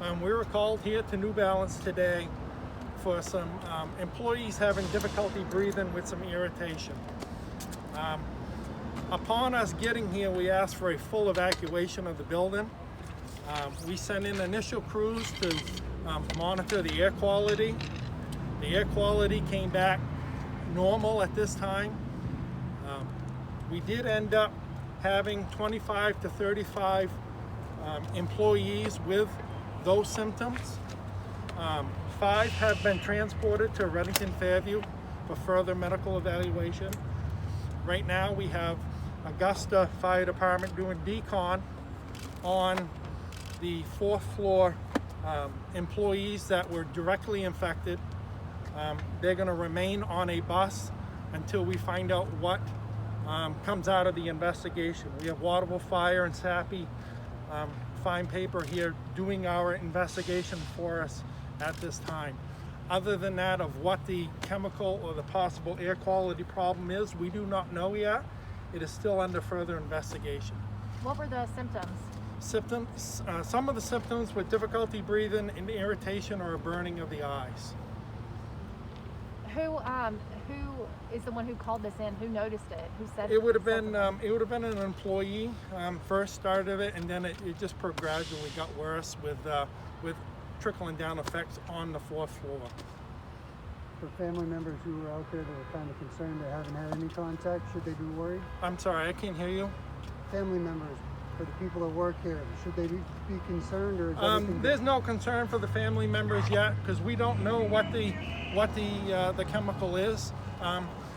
We were called here to New Balance today for some employees having difficulty breathing with some irritation. Upon us getting here, we asked for a full evacuation of the building. We sent in initial crews to monitor the air quality. The air quality came back normal at this time. We did end up having 25 to 35 employees with those symptoms. 5 have been transported to Reddington Fairview for further medical evaluation. Right now we have Augusta Fire Department doing decon on the 4th floor employees that were directly infected. They're going to remain on a bus until we find out what comes out of the investigation. We have Waterville Fire and SAPI fine paper here doing our investigation for us at this time. Other than that, of what the chemical or the possible air quality problem is, we do not know yet. It is still under further investigation. What were the symptoms? Some of the symptoms were difficulty breathing and irritation or a burning of the eyes. Who is the one who called this in? Who noticed it? Who said it would have been an employee first started it, and then it just gradually got worse with trickling down effects on the 4th floor. For family members who are out there that are kind of concerned they haven't had any contact, should they be worried? I'm sorry, I can't hear you. Family members, for the people that work here, should they be concerned, or there's no concern for the family members yet, because we don't know what the chemical is.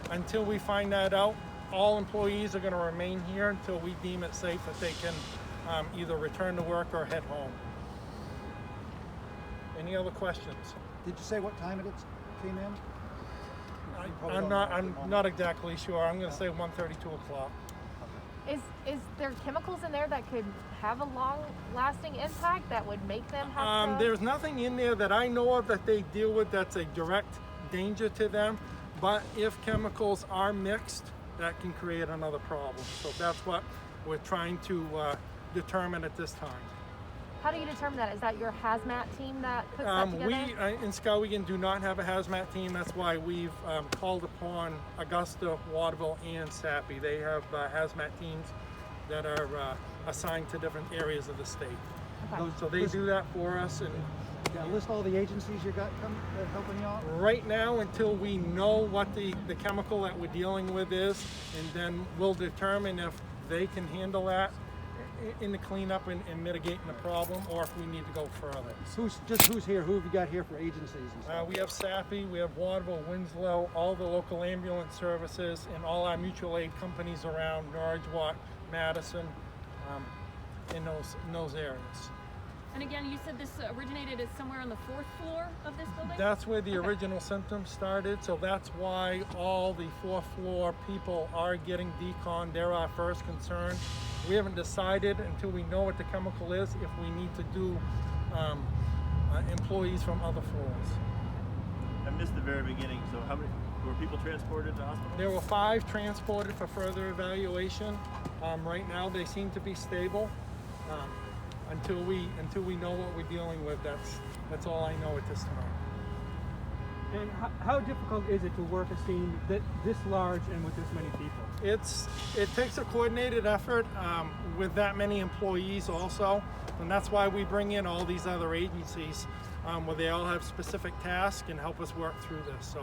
Until we find that out, all employees are going to remain here until we deem it safe that they can either return to work or head home. Any other questions? Did you say what time it came in? I'm not exactly sure. I'm going to say 1:30, 2 o'clock. Is there chemicals in there that could have a long-lasting impact that would make them have to... There's nothing in there that I know of that they deal with that's a direct danger to them. But if chemicals are mixed, that can create another problem. So that's what we're trying to determine at this time. How do you determine that? Is that your hazmat team that puts that together? We in Skowhegan do not have a hazmat team. That's why we've called upon Augusta, Waterville, and SAPI. They have hazmat teams that are assigned to different areas of the state. Okay. So they do that for us. And list all the agencies you got helping you out? Right now, until we know what the chemical that we're dealing with is, and then we'll determine if they can handle that in the cleanup and mitigating the problem, or if we need to go further. Who's here? Who have you got here for agencies and stuff? We have SAPI, we have Waterville, Winslow, all the local ambulance services, and all our mutual aid companies around Norridgewock, Madison, in those areas. And again, you said this originated at somewhere on the 4th floor of this building? That's where the original symptoms started, so that's why all the 4th floor people are getting decon. They're our first concern. We haven't decided until we know what the chemical is if we need to do employees from other floors. I missed the very beginning, so how many were people transported to hospital? There were 5 transported for further evaluation. Right now they seem to be stable. Until we know what we're dealing with, that's all I know at this time. And how difficult is it to work a scene this large and with this many people? It takes a coordinated effort with that many employees also, and that's why we bring in all these other agencies where they all have specific tasks and help us work through this. So.